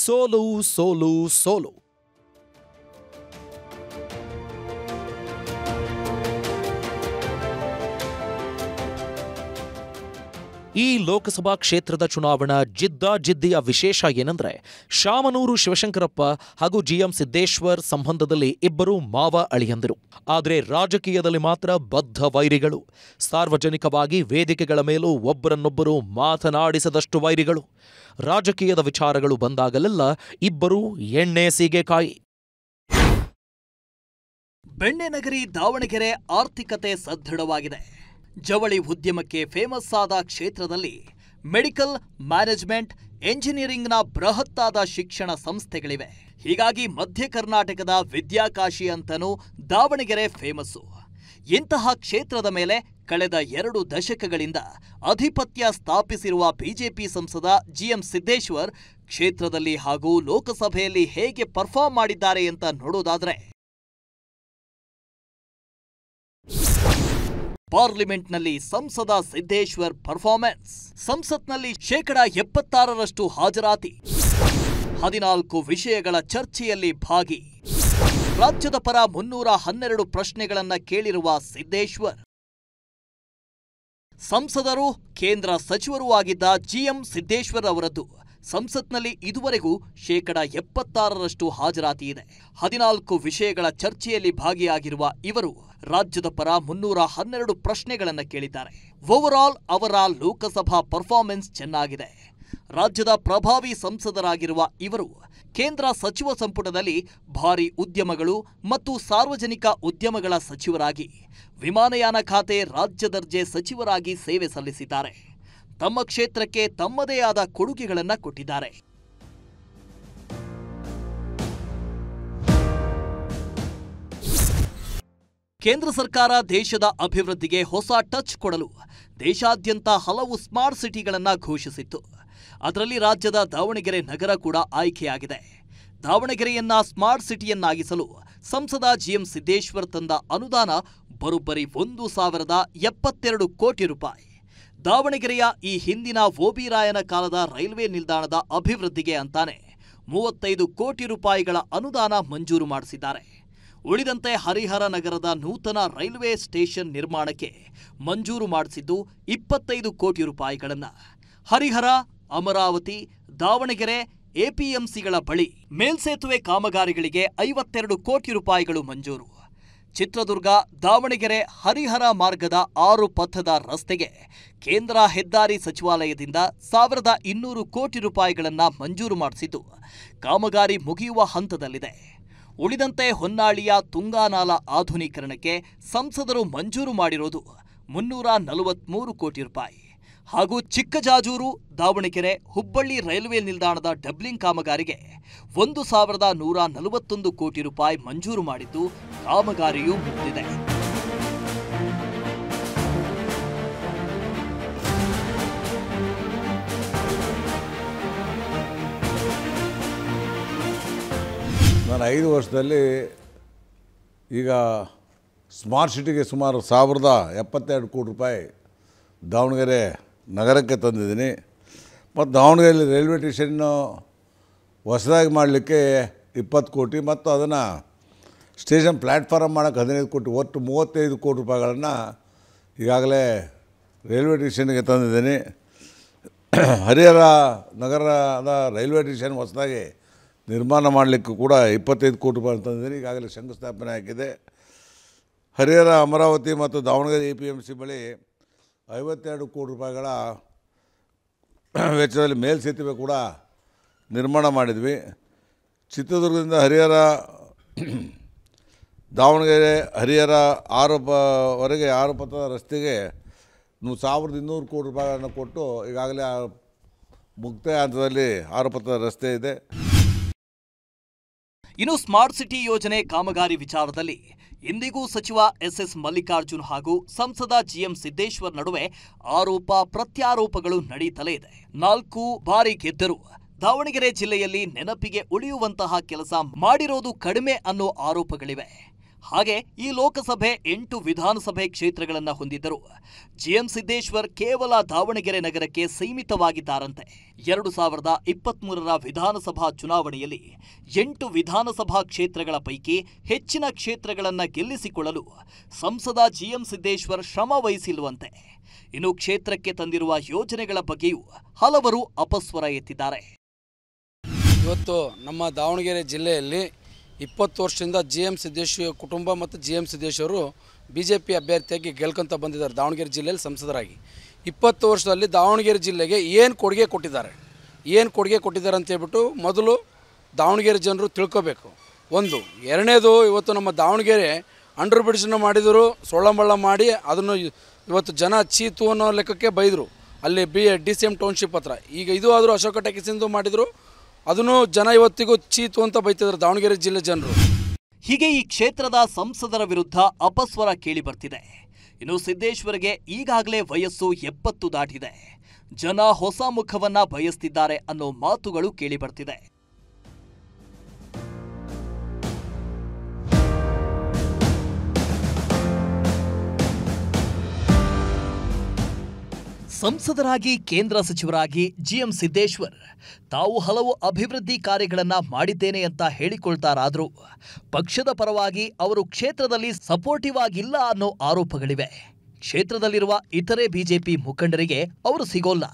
B: ಸೋಲು ಸೋಲು ಸೋಲು. ಈ ಲೋಕಸಭಾ ಕ್ಷೇತ್ರದ ಚುನಾವಣಾ ಜಿದ್ದಾಜಿದ್ದಿಯ ವಿಶೇಷ ಏನಂದ್ರೆ ಶಾಮನೂರು ಶಿವಶಂಕರಪ್ಪ ಹಾಗೂ ಜಿಎಂ ಸಿದ್ದೇಶ್ವರ್ ಸಂಬಂಧದಲ್ಲಿ ಇಬ್ಬರು ಮಾವ ಅಳಿಯಂದಿರು. ಆದರೆ ರಾಜಕೀಯದಲ್ಲಿ ಮಾತ್ರ ಬದ್ಧ ವೈರಿಗಳು. ಸಾರ್ವಜನಿಕವಾಗಿ ವೇದಿಕೆಗಳ ಮೇಲೂ ಒಬ್ಬರನ್ನೊಬ್ಬರು ಮಾತನಾಡಿಸದಷ್ಟು ವೈರಿಗಳು. ರಾಜಕೀಯದ ವಿಚಾರಗಳು ಬಂದಾಗಲೆಲ್ಲ ಇಬ್ಬರು ಎಣ್ಣೆ ಸೀಗೆಕಾಯಿ.
E: ಬೆಣ್ಣೆನಗರಿ ದಾವಣಗೆರೆ ಆರ್ಥಿಕತೆ ಸದೃಢವಾಗಿದೆ. ಜವಳಿ ಉದ್ಯಮಕ್ಕೆ ಫೇಮಸ್ ಆದ ಕ್ಷೇತ್ರದಲ್ಲಿ ಮೆಡಿಕಲ್, ಮ್ಯಾನೇಜ್ಮೆಂಟ್, ಎಂಜಿನಿಯರಿಂಗ್ನ ಬೃಹತ್ತಾದ ಶಿಕ್ಷಣ ಸಂಸ್ಥೆಗಳಿವೆ. ಹೀಗಾಗಿ ಮಧ್ಯ ಕರ್ನಾಟಕದ ವಿದ್ಯಾಕಾಶಿ ಅಂತನೂ ದಾವಣಗೆರೆ ಫೇಮಸ್ಸು. ಇಂತಹ ಕ್ಷೇತ್ರದ ಮೇಲೆ ಕಳೆದ 2 ದಶಕಗಳಿಂದ ಆಧಿಪತ್ಯ ಸ್ಥಾಪಿಸಿರುವ ಬಿಜೆಪಿ ಸಂಸದ ಜಿಎಂ ಸಿದ್ದೇಶ್ವರ್ ಕ್ಷೇತ್ರದಲ್ಲಿ ಹಾಗೂ ಲೋಕಸಭೆಯಲ್ಲಿ ಹೇಗೆ ಪರ್ಫಾರ್ಮ್ ಮಾಡಿದ್ದಾರೆ ಅಂತ ನೋಡೋದಾದ್ರೆ, ಪಾರ್ಲಿಮೆಂಟ್ನಲ್ಲಿ ಸಂಸದ ಸಿದ್ದೇಶ್ವರ್ ಪರ್ಫಾರ್ಮೆನ್ಸ್. ಸಂಸತ್ನಲ್ಲಿ 76% ಹಾಜರಾತಿ, 14 ವಿಷಯಗಳ ಚರ್ಚೆಯಲ್ಲಿ ಭಾಗಿ, ರಾಜ್ಯದ ಪರ 312 ಪ್ರಶ್ನೆಗಳನ್ನ ಕೇಳಿರುವ ಸಿದ್ದೇಶ್ವರ್. ಸಂಸದರು, ಕೇಂದ್ರ ಸಚಿವರೂ ಆಗಿದ್ದ ಜಿಎಂ ಸಿದ್ದೇಶ್ವರ್ ಅವರದ್ದು ಸಂಸತ್ನಲ್ಲಿ ಇದುವರೆಗೂ 76% ಹಾಜರಾತಿ ಇದೆ. 14 ವಿಷಯಗಳ ಚರ್ಚೆಯಲ್ಲಿ ಭಾಗಿಯಾಗಿರುವ ಇವರು ರಾಜ್ಯದ ಪರ 312 ಪ್ರಶ್ನೆಗಳನ್ನು ಕೇಳಿದ್ದಾರೆ. ಓವರಾಲ್ ಅವರ ಲೋಕಸಭಾ ಪರ್ಫಾರ್ಮೆನ್ಸ್ ಚೆನ್ನಾಗಿದೆ. ರಾಜ್ಯದ ಪ್ರಭಾವಿ ಸಂಸದರಾಗಿರುವ ಇವರು ಕೇಂದ್ರ ಸಚಿವ ಸಂಪುಟದಲ್ಲಿ ಭಾರಿ ಉದ್ಯಮಗಳು ಮತ್ತು ಸಾರ್ವಜನಿಕ ಉದ್ಯಮಗಳ ಸಚಿವರಾಗಿ, ವಿಮಾನಯಾನ ಖಾತೆ ರಾಜ್ಯ ದರ್ಜೆ ಸಚಿವರಾಗಿ ಸೇವೆ ಸಲ್ಲಿಸಿದ್ದಾರೆ. ತಮ್ಮ ಕ್ಷೇತ್ರಕ್ಕೆ ತಮ್ಮದೇ ಆದ ಕೊಡುಗೆಗಳನ್ನು ಕೊಟ್ಟಿದ್ದಾರೆ. ಕೇಂದ್ರ ಸರ್ಕಾರ ದೇಶದ ಅಭಿವೃದ್ಧಿಗೆ ಹೊಸ ಟಚ್ ಕೊಡಲು ದೇಶಾದ್ಯಂತ ಹಲವು ಸ್ಮಾರ್ಟ್ ಸಿಟಿಗಳನ್ನು ಘೋಷಿಸಿತ್ತು. ಅದರಲ್ಲಿ ರಾಜ್ಯದ ದಾವಣಗೆರೆ ನಗರ ಕೂಡ ಆಯ್ಕೆಯಾಗಿದೆ. ದಾವಣಗೆರೆಯನ್ನ ಸ್ಮಾರ್ಟ್ ಸಿಟಿಯನ್ನಾಗಿಸಲು ಸಂಸದ ಜಿಎಂ ಸಿದ್ದೇಶ್ವರ್ ತಂದ ಅನುದಾನ ಬರೋಬ್ಬರಿ 1,072 ಕೋಟಿ ರೂಪಾಯಿ. ದಾವಣಗೆರೆಯ ಈ ಹಿಂದಿನ ಓಬಿರಾಯನ ಕಾಲದ ರೈಲ್ವೆ ನಿಲ್ದಾಣದ ಅಭಿವೃದ್ಧಿಗೆ ಅಂತಾನೆ 35 ಕೋಟಿ ರೂಪಾಯಿಗಳ ಅನುದಾನ ಮಂಜೂರು ಮಾಡಿಸಿದ್ದಾರೆ. ಉಳಿದಂತೆ ಹರಿಹರ ನಗರದ ನೂತನ ರೈಲ್ವೆ ಸ್ಟೇಷನ್ ನಿರ್ಮಾಣಕ್ಕೆ ಮಂಜೂರು ಮಾಡಿಸಿದ್ದು 25 ಕೋಟಿ ರೂಪಾಯಿಗಳನ್ನು. ಹರಿಹರ, ಅಮರಾವತಿ, ದಾವಣಗೆರೆ ಎಪಿಎಂಸಿಗಳ ಬಳಿ ಮೇಲ್ಸೇತುವೆ ಕಾಮಗಾರಿಗಳಿಗೆ 52 ಕೋಟಿ ರೂಪಾಯಿಗಳು ಮಂಜೂರು. ಚಿತ್ರದುರ್ಗ, ದಾವಣಗೆರೆ, ಹರಿಹರ ಮಾರ್ಗದ 6 ಪಥದ ರಸ್ತೆಗೆ ಕೇಂದ್ರ ಹೆದ್ದಾರಿ ಸಚಿವಾಲಯದಿಂದ 1200 ಕೋಟಿ ರೂಪಾಯಿಗಳನ್ನು ಮಂಜೂರು ಮಾಡಿಸಿದ್ದು ಕಾಮಗಾರಿ ಮುಗಿಯುವ ಹಂತದಲ್ಲಿದೆ. ಉಳಿದಂತೆ ಹೊನ್ನಾಳಿಯ ತುಂಗಾನಾಲ ಆಧುನೀಕರಣಕ್ಕೆ ಸಂಸದರು ಮಂಜೂರು ಮಾಡಿರೋದು 343 ಕೋಟಿ ರೂಪಾಯಿ ಹಾಗೂ ಚಿಕ್ಕಜಾಜೂರು, ದಾವಣಗೆರೆ, ಹುಬ್ಬಳ್ಳಿ ರೈಲ್ವೆ ನಿಲ್ದಾಣದ ಡಬ್ಲಿಂಗ್ ಕಾಮಗಾರಿಗೆ 1,141 ಕೋಟಿ ರೂಪಾಯಿ ಮಂಜೂರು ಮಾಡಿದ್ದು ಕಾಮಗಾರಿಯೂ ಮುಗಿದಿದೆ.
F: ನಾನು 5 ವರ್ಷದಲ್ಲಿ ಈಗ ಸ್ಮಾರ್ಟ್ ಸಿಟಿಗೆ ಸುಮಾರು 1,072 ಕೋಟಿ ರೂಪಾಯಿ ದಾವಣಗೆರೆ ನಗರಕ್ಕೆ ತಂದಿದ್ದೀನಿ. ಮತ್ತು ದಾವಣಗೆರೆಯಲ್ಲಿ ರೈಲ್ವೆ ಸ್ಟೇಷನ್ನು ಹೊಸದಾಗಿ ಮಾಡಲಿಕ್ಕೆ 20 ಕೋಟಿ ಮತ್ತು ಅದನ್ನು ಸ್ಟೇಷನ್ ಪ್ಲ್ಯಾಟ್ಫಾರ್ಮ್ ಮಾಡೋಕ್ಕೆ 15 ಕೋಟಿ, ಒಟ್ಟು 35 ಕೋಟಿ ರೂಪಾಯಿಗಳನ್ನು ಈಗಾಗಲೇ ರೈಲ್ವೆ ಸ್ಟೇಷನ್ಗೆ ತಂದಿದ್ದೀನಿ. ಹರಿಹರ ನಗರದ ರೈಲ್ವೆ ಸ್ಟೇಷನ್ ಹೊಸದಾಗಿ ನಿರ್ಮಾಣ ಮಾಡಲಿಕ್ಕೂ ಕೂಡ 25 ಕೋಟಿ ರೂಪಾಯಿ ತಂದಿದ್ದೀನಿ. ಈಗಾಗಲೇ ಶಂಕುಸ್ಥಾಪನೆ ಆಗಿದೆ. ಹರಿಹರ, ಅಮರಾವತಿ ಮತ್ತು ದಾವಣಗೆರೆ ಎಪಿಎಂಸಿ ಬಳಿ 52 ಕೋಟಿ ರೂಪಾಯಿಗಳ ವೆಚ್ಚದಲ್ಲಿ ಮೇಲ್ಸೇತುವೆ ಕೂಡ ನಿರ್ಮಾಣ ಮಾಡಿದ್ವಿ. ಚಿತ್ರದುರ್ಗದಿಂದ ಹರಿಹರ ದಾವಣಗೆರೆ ಹರಿಹರ ಆರೋಪವರೆಗೆ ಆರೋಪದ ರಸ್ತೆಗೆ 1200 ಕೋಟಿ ರೂಪಾಯಿಗಳನ್ನು ಕೊಟ್ಟು ಈಗಾಗಲೇ ಮುಕ್ತಾಯ ಹಂತದಲ್ಲಿ ಆರೋಪದ ರಸ್ತೆ ಇದೆ.
E: ಇನ್ನು ಸ್ಮಾರ್ಟ್ ಸಿಟಿ ಯೋಜನೆ ಕಾಮಗಾರಿ ವಿಚಾರದಲ್ಲಿ ಇಂದಿಗೂ ಸಚಿವ ಎಸ್ ಮಲ್ಲಿಕಾರ್ಜುನ್ ಹಾಗೂ ಸಂಸದ ಜಿಎಂ ಸಿದ್ದೇಶ್ವರ್ ನಡುವೆ ಆರೋಪ ಪ್ರತ್ಯಾರೋಪಗಳು ನಡೀತಲೇ ಇದೆ. 4 ಬಾರಿ ಗೆದ್ದರೂ ದಾವಣಗೆರೆ ಜಿಲ್ಲೆಯಲ್ಲಿ ನೆನಪಿಗೆ ಉಳಿಯುವಂತಹ ಕೆಲಸ ಮಾಡಿರೋದು ಕಡಿಮೆ ಅನ್ನೋ ಆರೋಪಗಳಿವೆ. ಹಾಗೆ ಈ ಲೋಕಸಭೆ 8 ವಿಧಾನಸಭೆ ಕ್ಷೇತ್ರಗಳನ್ನು ಹೊಂದಿದ್ದರೂ ಜಿಎಂ ಸಿದ್ದೇಶ್ವರ್ ಕೇವಲ ದಾವಣಗೆರೆ ನಗರಕ್ಕೆ ಸೀಮಿತವಾಗಿದ್ದಾರಂತೆ. 2023ರ ವಿಧಾನಸಭಾ ಚುನಾವಣೆಯಲ್ಲಿ 8 ವಿಧಾನಸಭಾ ಕ್ಷೇತ್ರಗಳ ಪೈಕಿ ಹೆಚ್ಚಿನ ಕ್ಷೇತ್ರಗಳನ್ನು ಗೆಲ್ಲಿಸಿಕೊಳ್ಳಲು ಸಂಸದ ಜಿಎಂ ಸಿದ್ದೇಶ್ವರ್ ಶ್ರಮ ವಹಿಸಿಲ್ವಂತೆ. ಇನ್ನು ಕ್ಷೇತ್ರಕ್ಕೆ ತಂದಿರುವ ಯೋಜನೆಗಳ ಬಗ್ಗೆಯೂ ಹಲವರು ಅಪಸ್ವರ ಎತ್ತಿದ್ದಾರೆ.
G: ಇವತ್ತು ನಮ್ಮ ದಾವಣಗೆರೆ ಜಿಲ್ಲೆಯಲ್ಲಿ 20 ವರ್ಷದಿಂದ ಜಿಎಂ ಸಿದ್ದೇಶ್ವರ ಕುಟುಂಬ ಮತ್ತು ಜಿಎಂ ಸಿದ್ದೇಶ್ವರು BJP ಅಭ್ಯರ್ಥಿಯಾಗಿ ಗೆಲ್ಕೊಂತ ಬಂದಿದ್ದಾರೆ. ದಾವಣಗೆರೆ ಜಿಲ್ಲೆಯಲ್ಲಿ ಸಂಸದರಾಗಿ 20 ವರ್ಷದಲ್ಲಿ ದಾವಣಗೆರೆ ಜಿಲ್ಲೆಗೆ ಏನು ಕೊಡುಗೆ ಕೊಟ್ಟಿದ್ದಾರೆ ಅಂತ ಹೇಳ್ಬಿಟ್ಟು ಮೊದಲು ದಾವಣಗೆರೆ ಜನರು ತಿಳ್ಕೋಬೇಕು. ಒಂದು. ಎರಡನೇದು, ಇವತ್ತು ನಮ್ಮ ದಾವಣಗೆರೆ ಅಂಡರ್ ಬ್ರಿಡ್ಜನ್ನು ಮಾಡಿದರು, ಸೊಳ್ಳಂಬಳ್ಳ ಮಾಡಿ ಅದನ್ನು ಇವತ್ತು ಜನ ಚೀತು ಅನ್ನೋ ಲೆಕ್ಕಕ್ಕೆ ಬೈದರು. ಅಲ್ಲಿ DCM ಟೌನ್ಶಿಪ್ ಹತ್ರ. ಈಗ ಇದು ಆದರೂ ಅಶೋಕ ಟ್ಯಾಕಿಸಿಂದು ಮಾಡಿದರು, ಅದನ್ನು ಜನ ಇವತ್ತಿಗೂ ಚೀತು ಅಂತ ಬೈತಿದ್ದಾರೆ ದಾವಣಗೆರೆ ಜಿಲ್ಲೆ ಜನರು.
E: ಹೀಗೆ ಈ ಕ್ಷೇತ್ರದ ಸಂಸದರ ವಿರುದ್ಧ ಅಪಸ್ವರ ಕೇಳಿ ಬರ್ತಿದೆ. ಇನ್ನು ಸಿದ್ದೇಶ್ವರ್ಗೆ ಈಗಾಗಲೇ ವಯಸ್ಸು 70 ದಾಟಿದೆ. ಜನ ಹೊಸ ಮುಖವನ್ನ ಬಯಸ್ತಿದ್ದಾರೆ ಅನ್ನೋ ಮಾತುಗಳು ಕೇಳಿ ಬರ್ತಿದೆ. ಸಂಸದರಾಗಿ ಕೇಂದ್ರ ಸಚಿವರಾಗಿ ಜಿಎಂ ಸಿದ್ದೇಶ್ವರ್ ತಾವು ಹಲವು ಅಭಿವೃದ್ಧಿ ಕಾರ್ಯಗಳನ್ನು ಮಾಡಿದ್ದೇನೆ ಅಂತ ಹೇಳಿಕೊಳ್ತಾರಾದರೂ ಪಕ್ಷದ ಪರವಾಗಿ ಅವರು ಕ್ಷೇತ್ರದಲ್ಲಿ ಸಪೋರ್ಟಿವ್ ಆಗಿಲ್ಲ ಅನ್ನೋ ಆರೋಪಗಳಿವೆ. ಕ್ಷೇತ್ರದಲ್ಲಿರುವ ಇತರೆ ಬಿಜೆಪಿ ಮುಖಂಡರಿಗೆ ಅವರು ಸಿಗೋಲ್ಲ.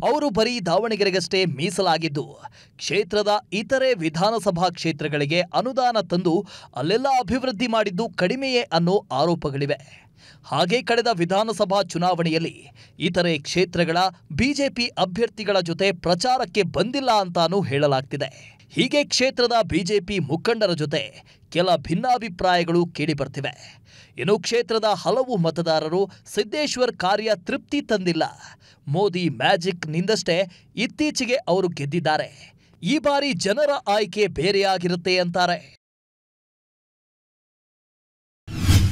E: ಅವರು ಬರೀ ದಾವಣಗೆರೆಗಷ್ಟೇ ಮೀಸಲಾಗಿದ್ದು ಕ್ಷೇತ್ರದ ಇತರೆ ವಿಧಾನಸಭಾ ಕ್ಷೇತ್ರಗಳಿಗೆ ಅನುದಾನ ತಂದು ಅಲ್ಲೆಲ್ಲ ಅಭಿವೃದ್ಧಿ ಮಾಡಿದ್ದು ಕಡಿಮೆಯೇ ಅನ್ನೋ ಆರೋಪಗಳಿವೆ. ಹಾಗೆ ಕಳೆದ ವಿಧಾನಸಭಾ ಚುನಾವಣೆಯಲ್ಲಿ ಇತರೆ ಕ್ಷೇತ್ರಗಳ ಬಿಜೆಪಿ ಅಭ್ಯರ್ಥಿಗಳ ಜೊತೆ ಪ್ರಚಾರಕ್ಕೆ ಬಂದಿಲ್ಲ ಅಂತಾನೂ ಹೇಳಲಾಗ್ತಿದೆ. ಹೀಗೆ ಕ್ಷೇತ್ರದ ಬಿಜೆಪಿ ಮುಖಂಡರ ಜೊತೆ ಕೆಲ ಭಿನ್ನಾಭಿಪ್ರಾಯಗಳು ಕೇಳಿಬರ್ತಿವೆ. ಇನ್ನು ಕ್ಷೇತ್ರದ ಹಲವು ಮತದಾರರು ಸಿದ್ದೇಶ್ವರ್ ಕಾರ್ಯ ತೃಪ್ತಿ ತಂದಿಲ್ಲ. ಮೋದಿ ಮ್ಯಾಜಿಕ್ ನಿಂದಷ್ಟೇ ಇತ್ತೀಚೆಗೆ ಅವರು ಗೆದ್ದಿದ್ದಾರೆ. ಈ ಬಾರಿ ಜನರ ಆಯ್ಕೆ ಬೇರೆಯಾಗಿರುತ್ತೆ ಅಂತಾರೆ.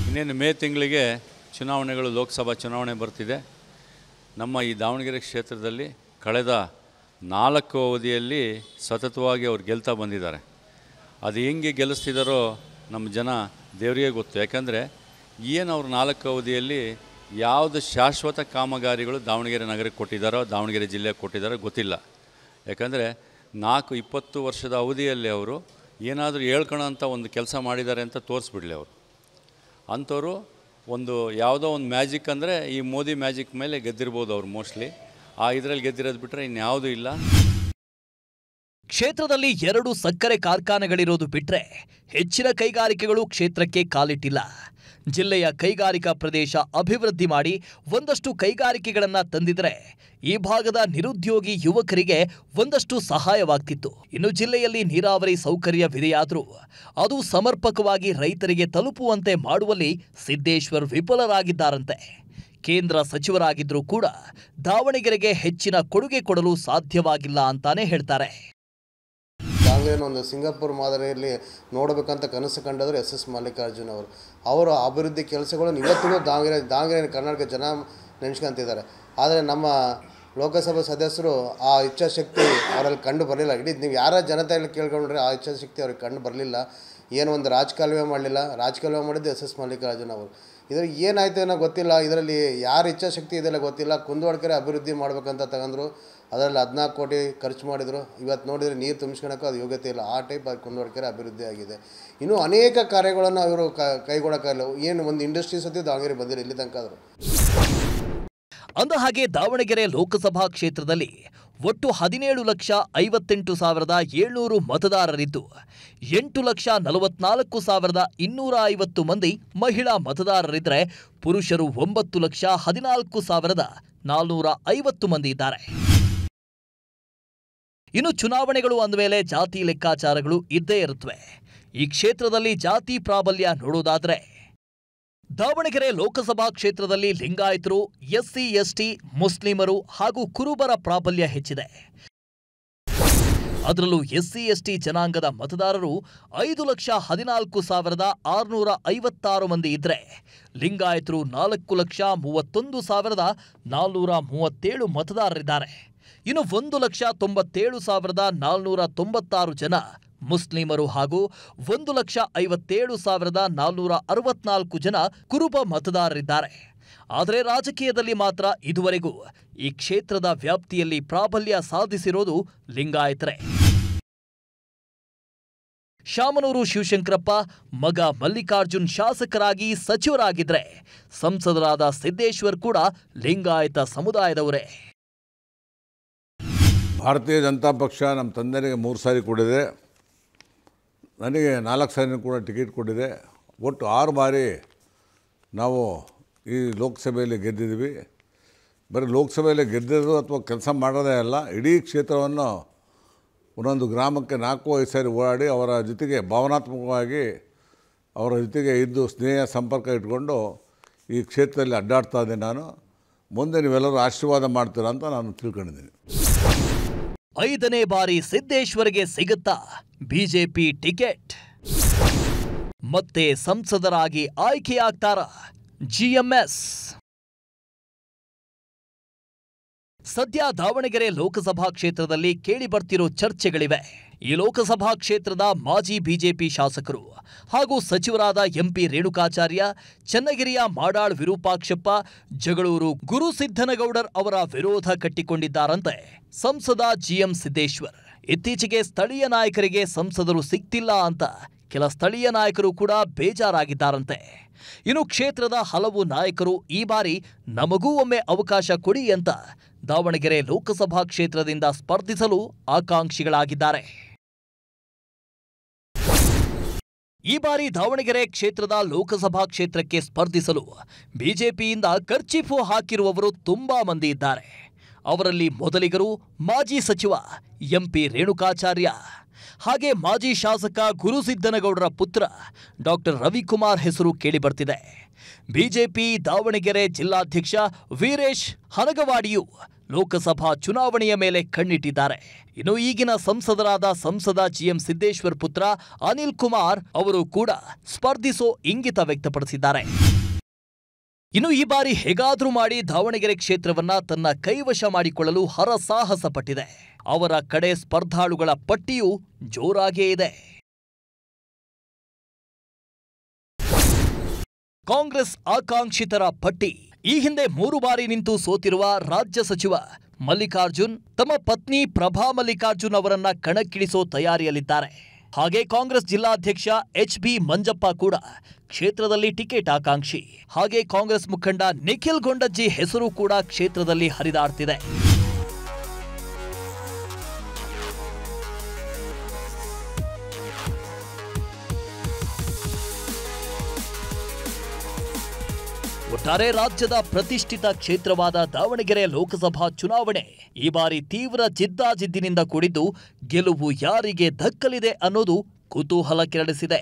H: ಇನ್ನೇನು ಮೇ ತಿಂಗಳಿಗೆ ಚುನಾವಣೆಗಳು, ಲೋಕಸಭಾ ಚುನಾವಣೆ ಬರ್ತಿದೆ. ನಮ್ಮ ಈ ದಾವಣಗೆರೆ ಕ್ಷೇತ್ರದಲ್ಲಿ ಕಳೆದ 4 ಅವಧಿಯಲ್ಲಿ ಸತತವಾಗಿ ಅವ್ರು ಗೆಲ್ತಾ ಬಂದಿದ್ದಾರೆ. ಅದು ಹೆಂಗೆ ಗೆಲ್ಲಿಸ್ತಿದ್ದಾರೋ ನಮ್ಮ ಜನ ದೇವರಿಗೆ ಗೊತ್ತು. ಯಾಕಂದರೆ ಏನು ಅವ್ರು 4 ಅವಧಿಯಲ್ಲಿ ಯಾವುದು ಶಾಶ್ವತ ಕಾಮಗಾರಿಗಳು ದಾವಣಗೆರೆ ನಗರಕ್ಕೆ ಕೊಟ್ಟಿದ್ದಾರೋ, ದಾವಣಗೆರೆ ಜಿಲ್ಲೆಗೆ ಕೊಟ್ಟಿದ್ದಾರೋ ಗೊತ್ತಿಲ್ಲ. ಯಾಕಂದರೆ 20 ವರ್ಷದ ಅವಧಿಯಲ್ಲಿ ಅವರು ಏನಾದರೂ ಹೇಳ್ಕೊಳ್ಳೋಂಥ ಒಂದು ಕೆಲಸ ಮಾಡಿದ್ದಾರೆ ಅಂತ ತೋರಿಸ್ಬಿಡಲಿ. ಅವರು ಅಂಥವ್ರು ಒಂದು ಯಾವುದೋ ಒಂದು ಮ್ಯಾಜಿಕ್ ಅಂದರೆ ಈ ಮೋದಿ ಮ್ಯಾಜಿಕ್ ಮೇಲೆ ಗೆದ್ದಿರ್ಬೋದು ಅವರು. ಮೋಸ್ಟ್ಲಿ ಇದರಲ್ಲಿ ಗೆದ್ದಿರೋದು ಬಿಟ್ಟರೆ ಇನ್ಯಾವುದೂ ಇಲ್ಲ.
E: ಕ್ಷೇತ್ರದಲ್ಲಿ 2 ಸಕ್ಕರೆ ಕಾರ್ಖಾನೆಗಳಿರೋದು ಬಿಟ್ಟರೆ ಹೆಚ್ಚಿನ ಕೈಗಾರಿಕೆಗಳು ಕ್ಷೇತ್ರಕ್ಕೆ ಕಾಲಿಟ್ಟಿಲ್ಲ. ಜಿಲ್ಲೆಯ ಕೈಗಾರಿಕಾ ಪ್ರದೇಶ ಅಭಿವೃದ್ಧಿ ಮಾಡಿ ಒಂದಷ್ಟು ಕೈಗಾರಿಕೆಗಳನ್ನು ತಂದಿದ್ರೆ ಈ ಭಾಗದ ನಿರುದ್ಯೋಗಿ ಯುವಕರಿಗೆ ಒಂದಷ್ಟು ಸಹಾಯವಾಗ್ತಿತ್ತು. ಇನ್ನು ಜಿಲ್ಲೆಯಲ್ಲಿ ನೀರಾವರಿ ಸೌಕರ್ಯವಿದೆಯಾದರೂ ಅದು ಸಮರ್ಪಕವಾಗಿ ರೈತರಿಗೆ ತಲುಪುವಂತೆ ಮಾಡುವಲ್ಲಿ ಸಿದ್ದೇಶ್ವರ್ ವಿಫಲರಾಗಿದ್ದಾರಂತೆ. ಕೇಂದ್ರ ಸಚಿವರಾಗಿದ್ದರೂ ಕೂಡ ದಾವಣಗೆರೆಗೆ ಹೆಚ್ಚಿನ ಕೊಡುಗೆ ಕೊಡಲು ಸಾಧ್ಯವಾಗಿಲ್ಲ ಅಂತಾನೆ ಹೇಳ್ತಾರೆ.
I: ದಾವಣಗೆರೆ ಒಂದು ಸಿಂಗಾಪುರ್ ಮಾದರಿಯಲ್ಲಿ ನೋಡಬೇಕಂತ ಕನಸು ಕಂಡವರು ಎಸ್ ಮಲ್ಲಿಕಾರ್ಜುನ್ ಅವರು. ಅವರ ಅಭಿವೃದ್ಧಿ ಕೆಲಸಗಳನ್ನು ಇವತ್ತಿಗೂ ದಾವಣಗೆರೆ ಕರ್ನಾಟಕ ಜನ ನೆನೆಸ್ಕೊಂತಿದ್ದಾರೆ. ಆದರೆ ನಮ್ಮ ಲೋಕಸಭಾ ಸದಸ್ಯರು ಆ ಇಚ್ಛಾಶಕ್ತಿ ಅವರಲ್ಲಿ ಕಂಡು ಬರಲಿಲ್ಲ. ಇಡೀ ನೀವು ಯಾರ ಜನತೆಯಲ್ಲಿ ಕೇಳ್ಕೊಂಡ್ರೆ ಆ ಇಚ್ಛಾಶಕ್ತಿ ಅವ್ರಿಗೆ ಕಂಡು ಬರಲಿಲ್ಲ. ಏನೋ ಒಂದು ರಾಜಕಾಲುವೆ ಮಾಡಲಿಲ್ಲ. ರಾಜಕಾಲುವೆ ಮಾಡಿದ್ದು ಎಸ್ ಮಲ್ಲಿಕಾರ್ಜುನ್ ಅವರು. ಇದರಲ್ಲಿ ಏನಾಯಿತು ಏನೋ ಗೊತ್ತಿಲ್ಲ. ಇದರಲ್ಲಿ ಯಾರ ಇಚ್ಛಾಶಕ್ತಿ ಇದೆಲ್ಲ ಗೊತ್ತಿಲ್ಲ. ಕುಂದುವಾಡಕೆರೆ ಅಭಿವೃದ್ಧಿ ಮಾಡ್ಬೇಕಂತ ತಗೊಂಡ್ರು. ಅದರಲ್ಲಿ 14 ಕೋಟಿ ಖರ್ಚು ಮಾಡಿದರು. ಇವತ್ತು ನೋಡಿದರೆ ನೀರು ತುಂಬಿಸ್ಕೊಳಕ್ಕೂ ಅದು ಯೋಗ್ಯತೆ ಇಲ್ಲ. ಆ ಟೈಪ್ ಅದು ಕುಂದುವಾಡಕೆರೆ ಅಭಿವೃದ್ಧಿ ಆಗಿದೆ. ಇನ್ನೂ ಅನೇಕ ಕಾರ್ಯಗಳನ್ನು ಅವರು ಕೈಗೊಳ್ಳೋಕ್ಕಾಗಲ್ಲ. ಏನು ಒಂದು ಇಂಡಸ್ಟ್ರಿ ಸತಿ ದಾವಣಗೆರೆ ಬಂದಿಲ್ಲ ಇಲ್ಲಿ ತನಕ ಆದರು.
E: ಅಂದ ಹಾಗೆ ದಾವಣಗೆರೆ ಲೋಕಸಭಾ ಕ್ಷೇತ್ರದಲ್ಲಿ ಒಟ್ಟು 17,58,700 ಮತದಾರರಿದ್ದು 8,44,250 ಮಂದಿ ಮಹಿಳಾ ಮತದಾರರಿದ್ದರೆ ಪುರುಷರು 9,14,450 ಮಂದಿ ಇದ್ದಾರೆ. ಇನ್ನು ಚುನಾವಣೆಗಳು ಅಂದಮೇಲೆ ಜಾತಿ ಲೆಕ್ಕಾಚಾರಗಳು ಇದ್ದೇ ಇರುತ್ತವೆ. ಈ ಕ್ಷೇತ್ರದಲ್ಲಿ ಜಾತಿ ಪ್ರಾಬಲ್ಯ ನೋಡೋದಾದ್ರೆ ದಾವಣಗೆರೆ ಲೋಕಸಭಾ ಕ್ಷೇತ್ರದಲ್ಲಿ ಲಿಂಗಾಯತರು, ಎಸ್ಸಿ, ಎಸ್ಟಿ, ಮುಸ್ಲಿಮರು ಹಾಗೂ ಕುರುಬರ ಪ್ರಾಬಲ್ಯ ಹೆಚ್ಚಿದೆ. ಅದರಲ್ಲೂ ಎಸ್ಸಿ, ಎಸ್ಟಿ ಜನಾಂಗದ ಮತದಾರರು 5,14,656 ಮಂದಿ ಇದ್ರೆ ಲಿಂಗಾಯತರು 4,31,437 ಮತದಾರರಿದ್ದಾರೆ. ಇನ್ನು 1,97,496 ಜನ ಮುಸ್ಲಿಮರು ಹಾಗೂ 1,57,464 ಜನ ಕುರುಬ ಮತದಾರರಿದ್ದಾರೆ. ಆದರೆ ರಾಜಕೀಯದಲ್ಲಿ ಮಾತ್ರ ಇದುವರೆಗೂ ಈ ಕ್ಷೇತ್ರದ ವ್ಯಾಪ್ತಿಯಲ್ಲಿ ಪ್ರಾಬಲ್ಯ ಸಾಧಿಸಿರೋದು ಲಿಂಗಾಯತರೇ. ಶಾಮನೂರು ಶಿವಶಂಕರಪ್ಪ ಮಗ ಮಲ್ಲಿಕಾರ್ಜುನ್ ಶಾಸಕರಾಗಿ ಸಚಿವರಾಗಿದ್ರೆ ಸಂಸದರಾದ ಸಿದ್ದೇಶ್ವರ್ ಕೂಡ ಲಿಂಗಾಯತ ಸಮುದಾಯದವರೇ.
F: ಭಾರತೀಯ ಜನತಾ ಪಕ್ಷ ನಮ್ಮ ತಂದೆಗೆ 3 ಸಾರಿ ಕೊಟ್ಟಿದೆ, ನನಗೆ 4 ಸಾರಿ ಕೂಡ ಟಿಕೆಟ್ ಕೊಟ್ಟಿದೆ. ಒಟ್ಟು 6 ಬಾರಿ ನಾವು ಈ ಲೋಕಸಭೆಯಲ್ಲಿ ಗೆದ್ದಿದ್ದೀವಿ. ಬರೀ ಲೋಕಸಭೆಯಲ್ಲಿ ಗೆದ್ದಿದ್ದು ಅಥವಾ ಕೆಲಸ ಮಾಡೋದೇ ಅಲ್ಲ, ಇಡೀ ಕ್ಷೇತ್ರವನ್ನು ಒಂದೊಂದು ಗ್ರಾಮಕ್ಕೆ 4-5 ಸಾರಿ ಓಡಾಡಿ ಅವರ ಜೊತೆಗೆ ಭಾವನಾತ್ಮಕವಾಗಿ ಅವರ ಜೊತೆಗೆ ಇದ್ದು ಸ್ನೇಹ ಸಂಪರ್ಕ ಇಟ್ಕೊಂಡು ಈ ಕ್ಷೇತ್ರದಲ್ಲಿ ಅಡ್ಡಾಡ್ತಾ ಇದ್ದೀನಿ. ನಾನು ಮುಂದೆ ನೀವೆಲ್ಲರೂ ಆಶೀರ್ವಾದ ಮಾಡ್ತೀರಾ ಅಂತ ನಾನು ತಿಳ್ಕೊಂಡಿದ್ದೀನಿ.
E: 5ನೇ ಬಾರಿ ಸಿದ್ದೇಶ್ವರ್ಗೆ ಸಿಗುತ್ತಾ ಬಿಜೆಪಿ ಟಿಕೆಟ್? ಮತ್ತೆ ಸಂಸದರಾಗಿ ಆಯ್ಕೆಯಾಗ್ತಾರ ಜಿಎಂಎಸ್? ಸದ್ಯ ದಾವಣಗೆರೆ ಲೋಕಸಭಾ ಕ್ಷೇತ್ರದಲ್ಲಿ ಕೇಳಿಬರ್ತಿರೋ ಚರ್ಚೆಗಳಿವೆ. ಈ ಲೋಕಸಭಾ ಕ್ಷೇತ್ರದ ಮಾಜಿ ಬಿಜೆಪಿ ಶಾಸಕರು ಹಾಗೂ ಸಚಿವರಾದ ಎಂಪಿ ರೇಣುಕಾಚಾರ್ಯ, ಚನ್ನಗಿರಿಯ ಮಾಡಾಳ್ ವಿರೂಪಾಕ್ಷಪ್ಪ, ಜಗಳೂರು ಗುರುಸಿದ್ದನಗೌಡರ್ ಅವರ ವಿರೋಧ ಕಟ್ಟಿಕೊಂಡಿದ್ದಾರಂತೆ ಸಂಸದ ಜಿಎಂ ಸಿದ್ದೇಶ್ವರ್. ಇತ್ತೀಚೆಗೆ ಸ್ಥಳೀಯ ನಾಯಕರಿಗೆ ಸಂಸದರು ಸಿಗ್ತಿಲ್ಲ ಅಂತ ಕೆಲ ಸ್ಥಳೀಯ ನಾಯಕರು ಕೂಡ ಬೇಜಾರಾಗಿದ್ದಾರಂತೆ. ಇನ್ನು ಕ್ಷೇತ್ರದ ಹಲವು ನಾಯಕರು ಈ ಬಾರಿ ನಮಗೂ ಒಮ್ಮೆ ಅವಕಾಶ ಕೊಡಿ ಅಂತ ದಾವಣಗೆರೆ ಲೋಕಸಭಾ ಕ್ಷೇತ್ರದಿಂದ ಸ್ಪರ್ಧಿಸಲು ಆಕಾಂಕ್ಷಿಗಳಾಗಿದ್ದಾರೆ. ಈ ಬಾರಿ ದಾವಣಗೆರೆ ಕ್ಷೇತ್ರದ ಲೋಕಸಭಾ ಕ್ಷೇತ್ರಕ್ಕೆ ಸ್ಪರ್ಧಿಸಲು ಬಿಜೆಪಿಯಿಂದ ಕರ್ಚೀಫು ಹಾಕಿರುವವರು ತುಂಬಾ ಮಂದಿ ಇದ್ದಾರೆ. ಅವರಲ್ಲಿ ಮೊದಲಿಗರು ಮಾಜಿ ಸಚಿವ ಎಂಪಿ ರೇಣುಕಾಚಾರ್ಯ, ಹಾಗೆ ಮಾಜಿ ಶಾಸಕ ಗುರುಸಿದ್ದನಗೌಡರ ಪುತ್ರ ಡಾಕ್ಟರ್ ರವಿಕುಮಾರ್ ಹೆಸರು ಕೇಳಿಬರ್ತಿದೆ. ಬಿಜೆಪಿ ದಾವಣಗೆರೆ ಜಿಲ್ಲಾಧ್ಯಕ್ಷ ವೀರೇಶ್ ಹನಗವಾಡಿಯು ಲೋಕಸಭಾ ಚುನಾವಣೆಯ ಮೇಲೆ ಕಣ್ಣಿಟ್ಟಿದ್ದಾರೆ. ಇನ್ನು ಈಗಿನ ಸಂಸದರಾದ ಸಂಸದ ಜಿಎಂ ಸಿದ್ದೇಶ್ವರ್ ಪುತ್ರ ಅನಿಲ್ ಕುಮಾರ್ ಅವರು ಕೂಡ ಸ್ಪರ್ಧಿಸೋ ಇಂಗಿತ ವ್ಯಕ್ತಪಡಿಸಿದ್ದಾರೆ. ಇನ್ನು ಈ ಬಾರಿ ಹೇಗಾದ್ರೂ ಮಾಡಿ ದಾವಣಗೆರೆ ಕ್ಷೇತ್ರವನ್ನ ತನ್ನ ಕೈವಶ ಮಾಡಿಕೊಳ್ಳಲು ಹರಸಾಹಸ ಪಟ್ಟಿದೆ. ಅವರ ಕಡೆ ಸ್ಪರ್ಧಾಳುಗಳ ಪಟ್ಟಿಯೂ ಜೋರಾಗೇ ಇದೆ. ಕಾಂಗ್ರೆಸ್ ಆಕಾಂಕ್ಷಿತರ ಪಟ್ಟಿ. ಈ ಹಿಂದೆ 3 ಬಾರಿ ನಿಂತು ಸೋತಿರುವ ರಾಜ್ಯ ಸಚಿವ ಮಲ್ಲಿಕಾರ್ಜುನ್ ತಮ್ಮ ಪತ್ನಿ ಪ್ರಭಾ ಮಲ್ಲಿಕಾರ್ಜುನ್ ಅವರನ್ನ ಕಣಕ್ಕಿಳಿಸೋ ತಯಾರಿಯಲ್ಲಿದ್ದಾರೆ. ಹಾಗೆ ಕಾಂಗ್ರೆಸ್ ಜಿಲ್ಲಾಧ್ಯಕ್ಷ ಎಚ್.ಬಿ. ಮಂಜಪ್ಪ ಕೂಡ ಕ್ಷೇತ್ರದಲ್ಲಿ ಟಿಕೆಟ್ ಆಕಾಂಕ್ಷಿ. ಹಾಗೆ ಕಾಂಗ್ರೆಸ್ ಮುಖಂಡ ನಿಖಿಲ್ ಗೊಂಡಜ್ಜಿ ಹೆಸರು ಕೂಡ ಕ್ಷೇತ್ರದಲ್ಲಿ ಹರಿದಾಡ್ತಿದೆ. ಒಟ್ಟಾರೆ ರಾಜ್ಯದ ಪ್ರತಿಷ್ಠಿತ ಕ್ಷೇತ್ರವಾದ ದಾವಣಗೆರೆ ಲೋಕಸಭಾ ಚುನಾವಣೆ ಈ ಬಾರಿ ತೀವ್ರ ಜಿದ್ದಾಜಿದ್ದಿನಿಂದ ಕೂಡಿದ್ದು ಗೆಲುವು ಯಾರಿಗೆ ದಕ್ಕಲಿದೆ ಅನ್ನೋದು ಕುತೂಹಲ ಕೆರಳಿಸಿದೆ.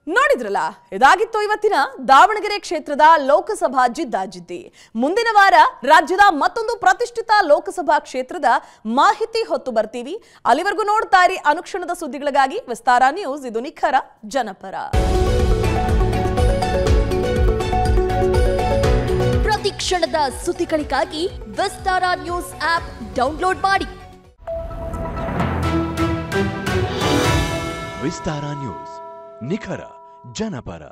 A: ನೋಡಿದ್ರಲ್ಲ, ಇದಾಗಿತ್ತು ಇವತ್ತಿನ ದಾವಣಗೆರೆ ಕ್ಷೇತ್ರದ ಲೋಕಸಭಾ ಜಿದ್ದಾಜಿದ್ದಿ. ಮುಂದಿನ ವಾರ ರಾಜ್ಯದ ಮತ್ತೊಂದು ಪ್ರತಿಷ್ಠಿತ ಲೋಕಸಭಾ ಕ್ಷೇತ್ರದ ಮಾಹಿತಿ ಹೊತ್ತು ಬರ್ತೀವಿ. ಅಲ್ಲಿವರೆಗೂ ನೋಡ್ತಾ ಇರಿ ಅನುಕ್ಷಣದ ಸುದ್ದಿಗಳಿಗಾಗಿ ವಿಸ್ತಾರ ನ್ಯೂಸ್. ಇದು ನಿಖರ ಜನಪರ.
J: ಪ್ರತಿ ಕ್ಷಣದ ಸುದ್ದಿಗಳಿಗಾಗಿ ವಿಸ್ತಾರ ನ್ಯೂಸ್ ಆಪ್ ಡೌನ್ಲೋಡ್ ಮಾಡಿ.
K: ವಿಸ್ತಾರ ನ್ಯೂಸ್, ನಿಖರ ಜನಪರ.